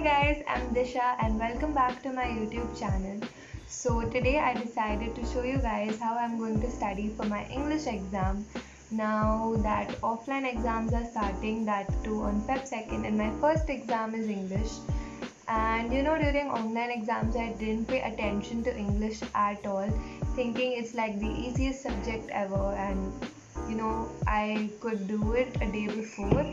guys, I'm Disha and welcome back to my YouTube channel. So today I decided to show you guys how I'm going to study for my English exam. Now that offline exams are starting, that too on Feb 2nd, and my first exam is English. And during online exams I didn't pay attention to English at all, thinking it's like the easiest subject ever, and I could do it a day before.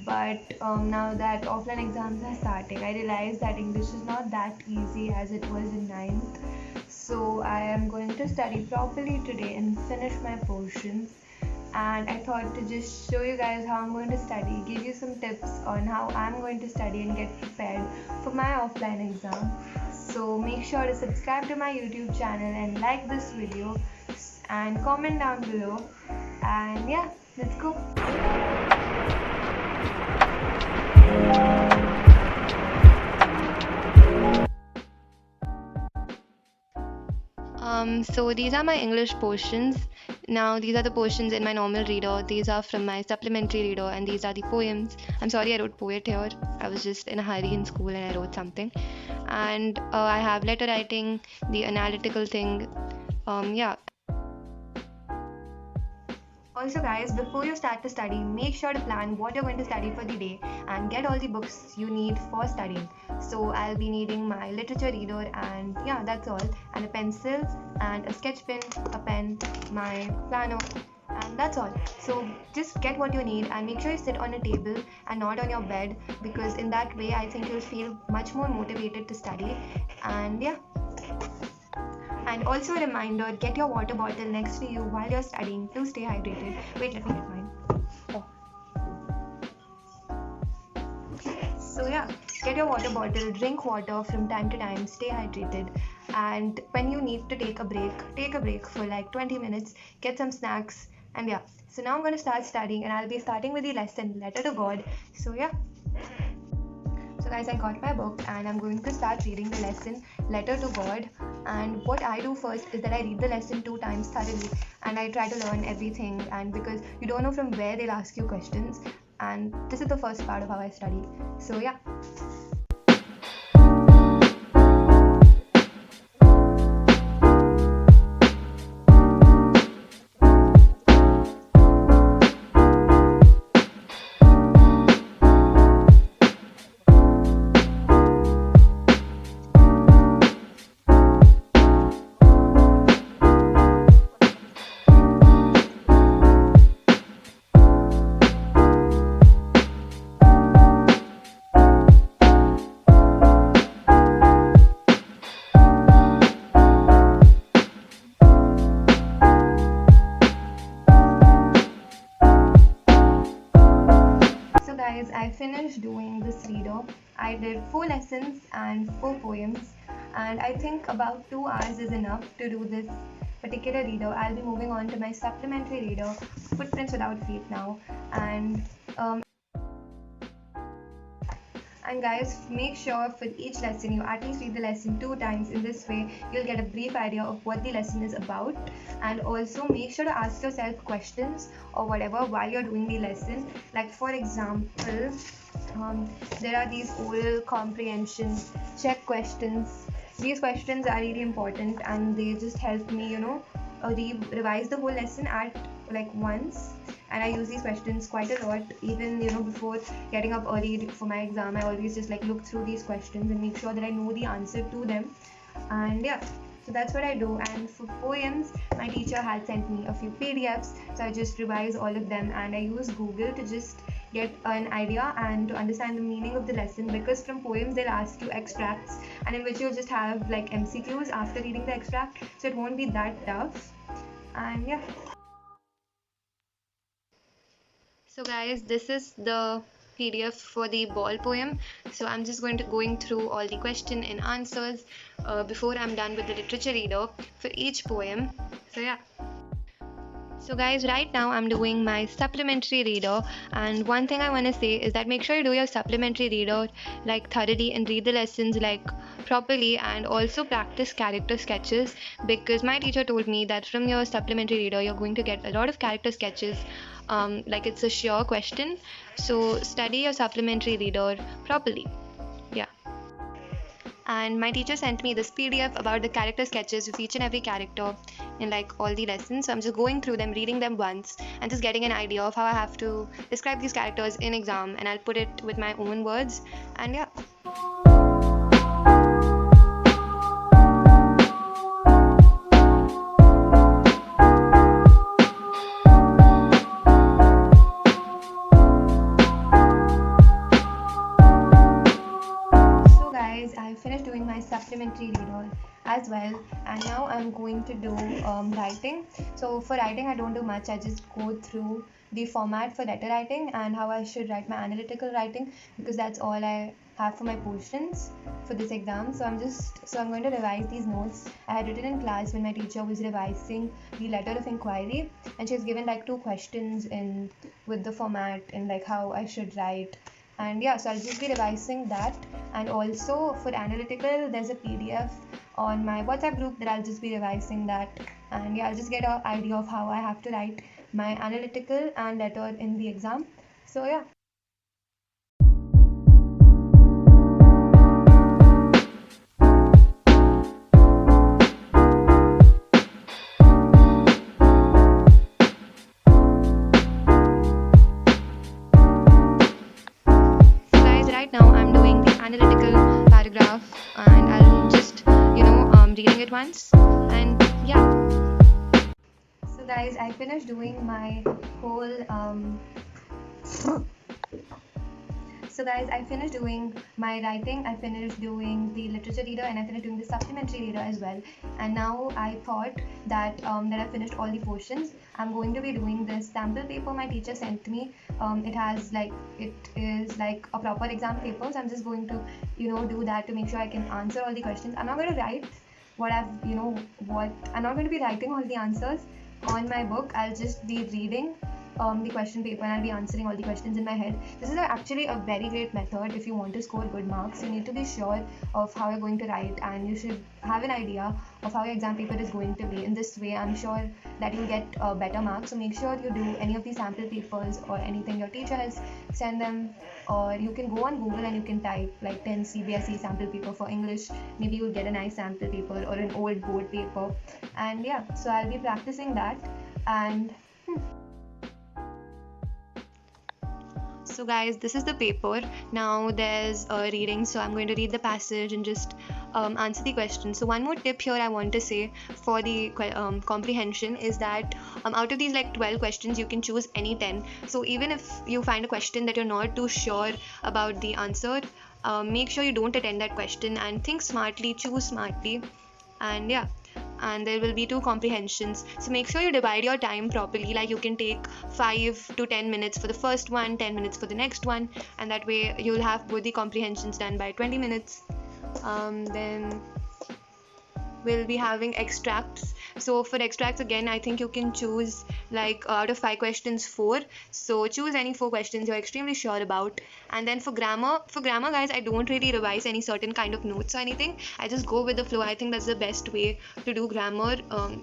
But now that offline exams are starting, I realized that English is not that easy as it was in ninth. So I am going to study properly today and finish my portions. And I thought to just show you guys how I'm going to study, give you some tips on how I'm going to study and get prepared for my offline exam. So make sure to subscribe to my YouTube channel and like this video and comment down below. And yeah, let's go. So these are my English portions. Now these are the portions in my normal reader. These are from my supplementary reader, and these are the poems. I'm sorry I wrote poet here. I was just in a hurry in school and I wrote something. And I have letter writing, the analytical thing. Yeah. Also guys, before you start to study, make sure to plan what you're going to study for the day and get all the books you need for studying. So I'll be needing my literature reader, and yeah, that's all, and a pencil and a sketch pen, a pen, my planner, and that's all. So just get what you need and make sure you sit on a table and not on your bed, because in that way I think you'll feel much more motivated to study. And yeah. And also a reminder, get your water bottle next to you while you're studying to stay hydrated. Wait, let me get mine. Oh. So yeah, get your water bottle, drink water from time to time, stay hydrated. And when you need to take a break for like 20 minutes, get some snacks, and yeah. So now I'm going to start studying, and I'll be starting with the lesson Letter to God. So yeah. So guys, I got my book and I'm going to start reading the lesson Letter to God. And what I do first is that I read the lesson 2 times thoroughly, and I try to learn everything, and because you don't know from where they'll ask you questions, and this is the first part of how I study. So yeah. So guys, I finished doing this reader. I did 4 lessons and 4 poems, and I think about 2 hours is enough to do this particular reader. I'll be moving on to my supplementary reader, Footprints Without Feet now. And guys, make sure for each lesson you at least read the lesson 2 times. In this way you'll get a brief idea of what the lesson is about, and also make sure to ask yourself questions or whatever while you're doing the lesson. Like for example, there are these oral comprehension check questions. These questions are really important, and they just help me revise the whole lesson at like once. And I use these questions quite a lot. Even before getting up early for my exam, I always just like look through these questions and make sure that I know the answer to them. And yeah, so that's what I do. And for poems, my teacher had sent me a few PDFs, so I just revise all of them, and I use Google to just get an idea and to understand the meaning of the lesson, because from poems they'll ask you extracts, and in which you'll just have like MCQs after reading the extract, so it won't be that tough. And yeah. So guys, this is the PDF for the ball poem. So I'm just going through all the question and answers before I'm done with the literature reader for each poem. So yeah. So guys, right now I'm doing my supplementary reader, and one thing I want to say is that make sure you do your supplementary reader like thoroughly and read the lessons like properly, and also practice character sketches, because my teacher told me that from your supplementary reader you're going to get a lot of character sketches, like it's a sure question. So study your supplementary reader properly. Yeah. and my teacher sent me this PDF about the character sketches with each and every character in like all the lessons. So I'm just going through them, reading them once, and just getting an idea of how I have to describe these characters in exam, and I'll put it with my own words. And yeah. So guys, I finished doing my supplementary reader as well, and now I'm going to do writing. So for writing, I don't do much. I just go through the format for letter writing and how I should write my analytical writing, because that's all I have for my portions for this exam. So I'm going to revise these notes I had written in class when my teacher was revising the letter of inquiry, and she's given like 2 questions in with the format and like how I should write. And yeah, so I'll just be revising that. And also for analytical, there's a PDF on my WhatsApp group that I'll just be revising that. And yeah, I'll just get an idea of how I have to write my analytical and letter in the exam. So yeah. Right now I'm doing the analytical paragraph, and I'll just reading it once. And yeah, so guys, I finished doing my whole so guys, I finished doing my writing, I finished doing the literature reader, and I finished doing the supplementary reader as well. And now I thought that I finished all the portions. I'm going to be doing this sample paper my teacher sent me. It is like a proper exam paper, so I'm just going to do that to make sure I can answer all the questions. I'm not going to write I'm not going to be writing all the answers on my book. I'll just be reading the question paper, and I'll be answering all the questions in my head. This is actually a very great method if you want to score good marks. You need to be sure of how you're going to write, and you should have an idea of how your exam paper is going to be. In this way, I'm sure that you'll get better marks. So make sure you do any of the sample papers or anything your teacher has sent them, or you can go on Google and you can type like 10 CBSE sample paper for English. Maybe you'll get a nice sample paper or an old board paper. And yeah, so I'll be practicing that. And so guys, this is the paper. Now there's a reading, so I'm going to read the passage and just answer the question. So one more tip here I want to say for the comprehension is that out of these like 12 questions, you can choose any 10. So even if you find a question that you're not too sure about the answer, make sure you don't attend that question, and think smartly, choose smartly. And yeah, and there will be 2 comprehensions, so make sure you divide your time properly. Like you can take 5 to 10 minutes for the first one, 10 minutes for the next one, and that way you'll have both the comprehensions done by 20 minutes. Then we'll be having extracts. So for extracts, again, I think you can choose like out of 5 questions 4, so choose any 4 questions you're extremely sure about. And then for grammar guys, I don't really revise any certain kind of notes or anything. I just go with the flow. I think that's the best way to do grammar,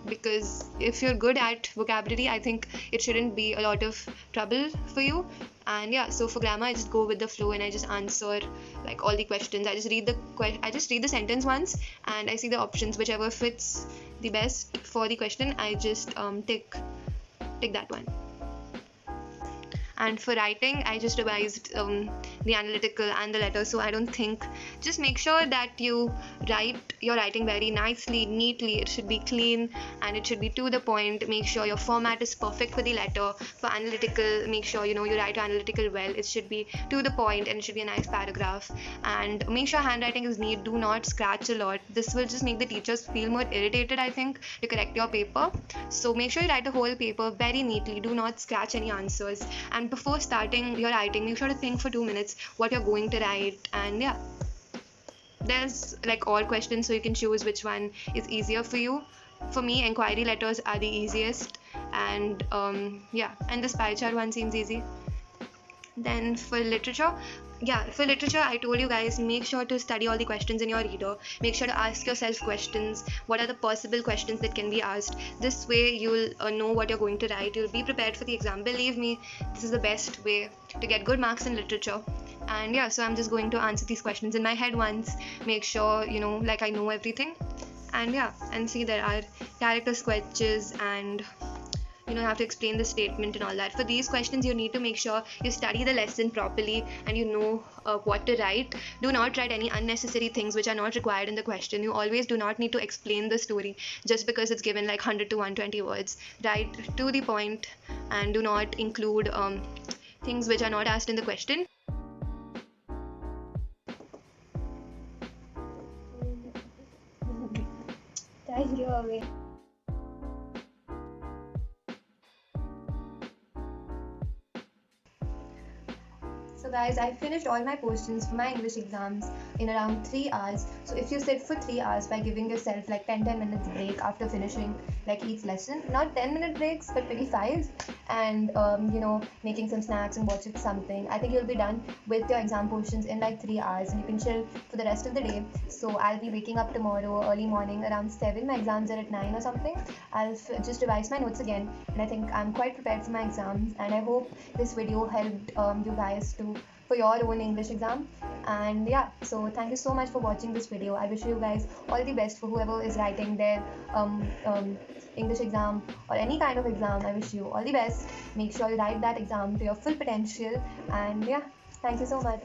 because if you're good at vocabulary, I think it shouldn't be a lot of trouble for you. And yeah, so for grammar, I just go with the flow and I just answer like all the questions. I just read the sentence once, and I see the options, whichever fits the best for the question. I just tick that one. And for writing, I just revised the analytical and the letter, so I don't think, just make sure that you write your writing very nicely, neatly. It should be clean and it should be to the point. Make sure your format is perfect for the letter. For analytical, make sure you write your analytical well. It should be to the point and it should be a nice paragraph. And make sure handwriting is neat. Do not scratch a lot. This will just make the teachers feel more irritated, I think, to correct your paper. So make sure you write the whole paper very neatly. Do not scratch any answers. And before starting your writing, make sure to think for 2 minutes what you're going to write. And yeah, there's like all questions, so you can choose which one is easier for you. For me, inquiry letters are the easiest, and yeah, and the pie chart one seems easy. Then for literature, I told you guys, make sure to study all the questions in your reader. Make sure to ask yourself questions. What are the possible questions that can be asked? This way you'll know what you're going to write. You'll be prepared for the exam. Believe me, this is the best way to get good marks in literature. And yeah, so I'm just going to answer these questions in my head once, make sure, like I know everything. And yeah, and see, there are character sketches, and you have to explain the statement and all that. For these questions, you need to make sure you study the lesson properly and you know what to write. Do not write any unnecessary things which are not required in the question. You always do not need to explain the story just because it's given like 100 to 120 words. Write to the point, and do not include things which are not asked in the question. Thank you, Ame. So guys, I finished all my questions for my English exams in around 3 hours. So if you sit for 3 hours by giving yourself like 10 minutes break after finishing like each lesson, not 10-minute breaks but maybe 5, and making some snacks and watching something, I think you'll be done with your exam portions in like 3 hours, and you can chill for the rest of the day. So I'll be waking up tomorrow early morning around 7. My exams are at 9 or something. I'll just revise my notes again, and I think I'm quite prepared for my exams, and I hope this video helped you guys to for your own English exam. And yeah, so thank you so much for watching this video. I wish you guys all the best for whoever is writing their English exam or any kind of exam. I wish you all the best. Make sure you write that exam to your full potential. And yeah, thank you so much.